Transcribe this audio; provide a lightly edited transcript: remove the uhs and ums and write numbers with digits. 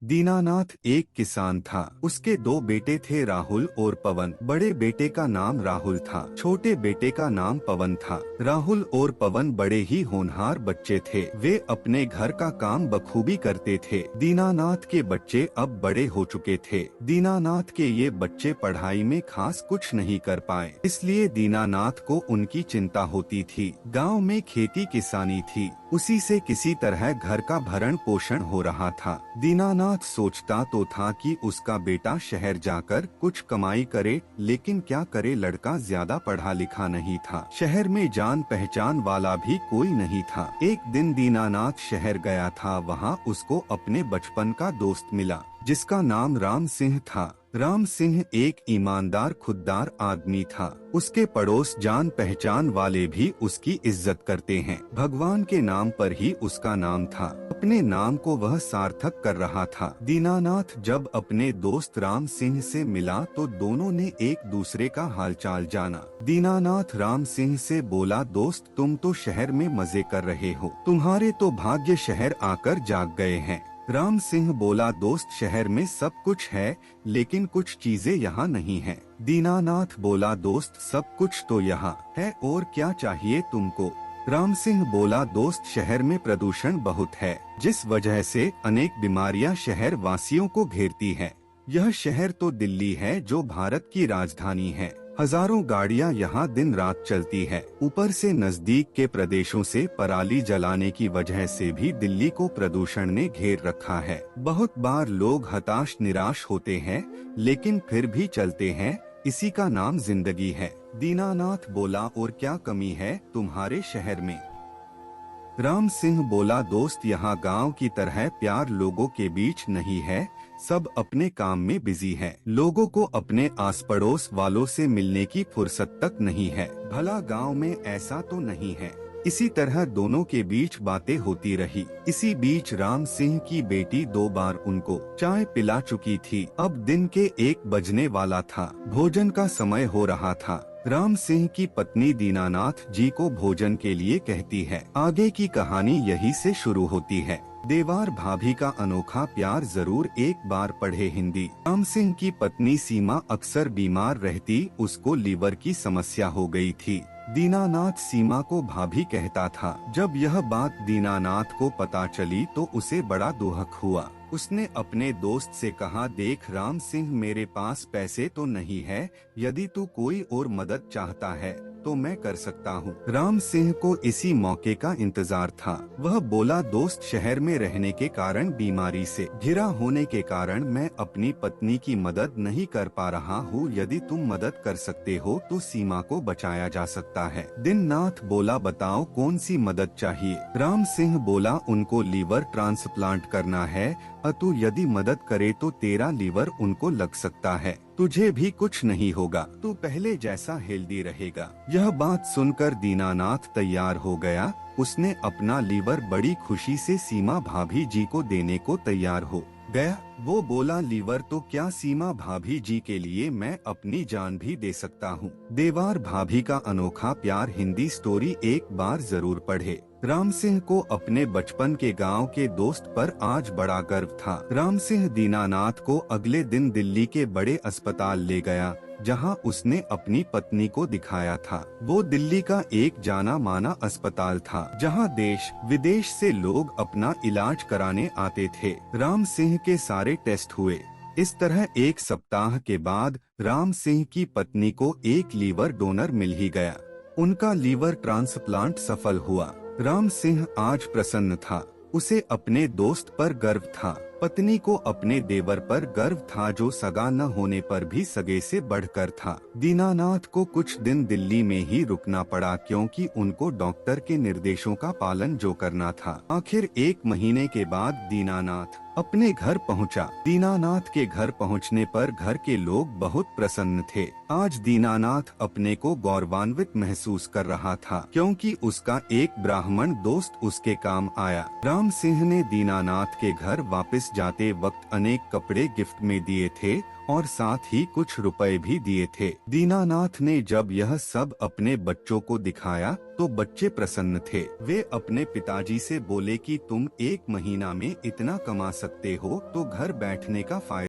दीनानाथ एक किसान था। उसके दो बेटे थे, राहुल और पवन। बड़े बेटे का नाम राहुल था, छोटे बेटे का नाम पवन था। राहुल और पवन बड़े ही होनहार बच्चे थे। वे अपने घर का काम बखूबी करते थे। दीनानाथ के बच्चे अब बड़े हो चुके थे। दीनानाथ के ये बच्चे पढ़ाई में खास कुछ नहीं कर पाए, इसलिए दीनानाथ को उनकी चिंता होती थी। गाँव में खेती किसानी थी, उसी से किसी तरह घर का भरण पोषण हो रहा था। दीनानाथ सोचता तो था कि उसका बेटा शहर जाकर कुछ कमाई करे, लेकिन क्या करे, लड़का ज्यादा पढ़ा लिखा नहीं था। शहर में जान पहचान वाला भी कोई नहीं था। एक दिन दीनानाथ शहर गया था। वहाँ उसको अपने बचपन का दोस्त मिला, जिसका नाम राम सिंह था। राम सिंह एक ईमानदार खुददार आदमी था। उसके पड़ोस जान पहचान वाले भी उसकी इज्जत करते हैं। भगवान के नाम पर ही उसका नाम था। अपने नाम को वह सार्थक कर रहा था। दीनानाथ जब अपने दोस्त राम सिंह से मिला तो दोनों ने एक दूसरे का हालचाल जाना। दीनानाथ राम सिंह से बोला, दोस्त तुम तो शहर में मजे कर रहे हो, तुम्हारे तो भाग्य शहर आकर जाग गए हैं। राम सिंह बोला, दोस्त शहर में सब कुछ है, लेकिन कुछ चीजें यहाँ नहीं है। दीनानाथ बोला, दोस्त सब कुछ तो यहाँ है, और क्या चाहिए तुमको? राम सिंह बोला, दोस्त शहर में प्रदूषण बहुत है, जिस वजह से अनेक बीमारियां शहर वासियों को घेरती है। यह शहर तो दिल्ली है, जो भारत की राजधानी है। हजारों गाड़ियां यहाँ दिन रात चलती है। ऊपर से नजदीक के प्रदेशों से पराली जलाने की वजह से भी दिल्ली को प्रदूषण ने घेर रखा है। बहुत बार लोग हताश निराश होते हैं, लेकिन फिर भी चलते हैं। इसी का नाम जिंदगी है। दीनानाथ बोला, और क्या कमी है तुम्हारे शहर में? राम सिंह बोला, दोस्त यहाँ गांव की तरह प्यार लोगों के बीच नहीं है। सब अपने काम में बिजी हैं। लोगों को अपने आस पड़ोस वालों से मिलने की फुर्सत तक नहीं है। भला गांव में ऐसा तो नहीं है। इसी तरह दोनों के बीच बातें होती रही। इसी बीच राम सिंह की बेटी 2 बार उनको चाय पिला चुकी थी। अब दिन के 1 बजने वाला था। भोजन का समय हो रहा था। राम सिंह की पत्नी दीनानाथ जी को भोजन के लिए कहती है। आगे की कहानी यही से शुरू होती है। देवार भाभी का अनोखा प्यार जरूर एक बार पढ़े हिंदी। राम सिंह की पत्नी सीमा अक्सर बीमार रहती, उसको लीवर की समस्या हो गई थी। दीनानाथ सीमा को भाभी कहता था। जब यह बात दीनानाथ को पता चली तो उसे बड़ा दुख हुआ। उसने अपने दोस्त से कहा, देख राम सिंह, मेरे पास पैसे तो नहीं है, यदि तू कोई और मदद चाहता है तो मैं कर सकता हूँ। राम सिंह को इसी मौके का इंतजार था। वह बोला, दोस्त शहर में रहने के कारण, बीमारी से घिरा होने के कारण मैं अपनी पत्नी की मदद नहीं कर पा रहा हूँ। यदि तुम मदद कर सकते हो तो सीमा को बचाया जा सकता है। दीननाथ बोला, बताओ कौन सी मदद चाहिए? राम सिंह बोला, उनको लीवर ट्रांसप्लांट करना है। तू यदि मदद करे तो तेरा लीवर उनको लग सकता है, तुझे भी कुछ नहीं होगा, तू पहले जैसा हेल्दी रहेगा। यह बात सुनकर दीनानाथ तैयार हो गया। उसने अपना लीवर बड़ी खुशी से सीमा भाभी जी को देने को तैयार हो गया। वो बोला, लीवर तो क्या, सीमा भाभी जी के लिए मैं अपनी जान भी दे सकता हूँ। देवार भाभी का अनोखा प्यार हिंदी स्टोरी एक बार जरूर पढ़े। राम सिंह को अपने बचपन के गांव के दोस्त पर आज बड़ा गर्व था। राम सिंह दीनानाथ को अगले दिन दिल्ली के बड़े अस्पताल ले गया, जहां उसने अपनी पत्नी को दिखाया था। वो दिल्ली का एक जाना माना अस्पताल था, जहां देश विदेश से लोग अपना इलाज कराने आते थे। राम सिंह के सारे टेस्ट हुए। इस तरह 1 सप्ताह के बाद राम सिंह की पत्नी को एक लीवर डोनर मिल ही गया। उनका लीवर ट्रांसप्लांट सफल हुआ। राम सिंह आज प्रसन्न था। उसे अपने दोस्त पर गर्व था। पत्नी को अपने देवर पर गर्व था, जो सगा न होने पर भी सगे से बढ़कर था। दीनानाथ को कुछ दिन दिल्ली में ही रुकना पड़ा, क्योंकि उनको डॉक्टर के निर्देशों का पालन जो करना था। आखिर 1 महीने के बाद दीनानाथ अपने घर पहुंचा। दीनानाथ के घर पहुंचने पर घर के लोग बहुत प्रसन्न थे। आज दीनानाथ अपने को गौरवान्वित महसूस कर रहा था, क्योंकि उसका एक ब्राह्मण दोस्त उसके काम आया। राम सिंह ने दीनानाथ के घर वापस जाते वक्त अनेक कपड़े गिफ्ट में दिए थे और साथ ही कुछ रुपए भी दिए थे। दीनानाथ ने जब यह सब अपने बच्चों को दिखाया तो बच्चे प्रसन्न थे। वे अपने पिताजी से बोले कि तुम 1 महीना में इतना कमा सकते हो तो घर बैठने का फायदा